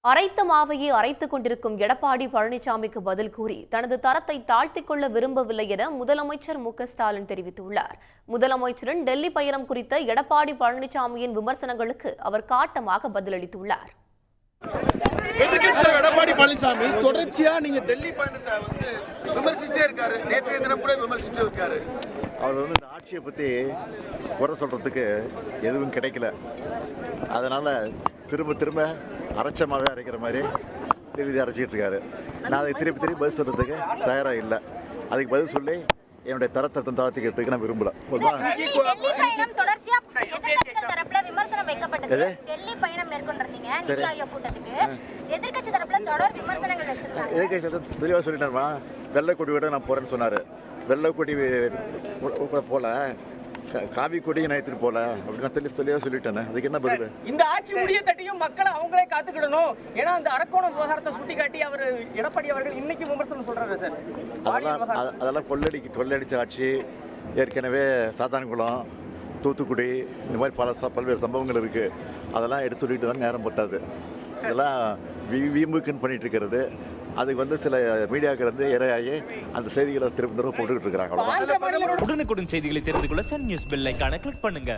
அரைத்த மாவையே அரைத்துக் கொண்டிருக்கும் எடப்பாடி பழனிசாமிக்கு பதில் கூறி தனது தரத்தை தாழ்த்திக் கொள்ள விரும்பவில்லை என முதலமைச்சர் மு.க.ஸ்டாலின் தெரிவித்துள்ளார். முதலமைச்சரின் டெல்லி பயணம் குறித்த எடப்பாடி பழனிசாமியின் விமர்சனங்களுக்கு அவர் காட்டமாக பதிலளித்துள்ளார். எடப்பாடி பழனிசாமி தொடர்ச்சியா நீங்க டெல்லி பயணத்தை விமர்சிச்சே இருக்காரு. நேற்றைய தினம் கூட விமர்சிச்சு இருக்காரு. அவர் இந்த ஆட்சியை பற்றி குறை சொல்கிறதுக்கு எதுவும் கிடைக்கல. அதனால் திரும்ப அரைச்சமாகவே அரைக்கிற மாதிரி எழுதி அரைச்சிக்கிட்டு இருக்காரு. நான் அதை திருப்பி பதில் சொல்கிறதுக்கு தயாராக இல்லை. அதுக்கு பதில் சொல்லி என்னுடைய தரத்தை தாழ்த்திக்கிறதுக்கு நான் விரும்பல. தெளிவாக சொல்லிட்டாருமா, வெள்ளைக்கொடி விட நான் போறேன்னு சொன்னாரு. வெள்ளைக்கொடி போல காவி கொடியை நான் எடுத்துட்டு போல அப்படின்னு தெளிவாக சொல்லிட்டேன். அதுக்கு என்ன பதில்? இந்த ஆட்சி முடிய தட்டியும் மக்களை அவங்களே காத்துக்கிடணும். ஏன்னா அந்த அரக்கோணம் விவகாரத்தை சுட்டி காட்டி அவர் எடப்பாடி அவர்கள் இன்னைக்கு விமர்சனம் சொல்றாரு சார். அதெல்லாம் கொள்ளடிச்ச ஆட்சி. ஏற்கனவே சாத்தான்குளம், தூத்துக்குடி இந்த மாதிரி பல்வேறு சம்பவங்கள் இருக்கு. அதெல்லாம் எடுத்து சொல்லிட்டு தான் நேரம் பத்தாது. இதெல்லாம் வீம்புக்குன்னு பண்ணிட்டு இருக்கிறது. அதுக்கு சில மீடியாக்கள் இரையாகி அந்த செய்திகளை திரும்ப போட்டுக்கிட்டு இருக்கிறாங்க. உடனுக்குடன் செய்திகளை தெரிந்து கொள்ள சன் நியூஸ் பெல் ஐகானை கிளிக் பண்ணுங்க.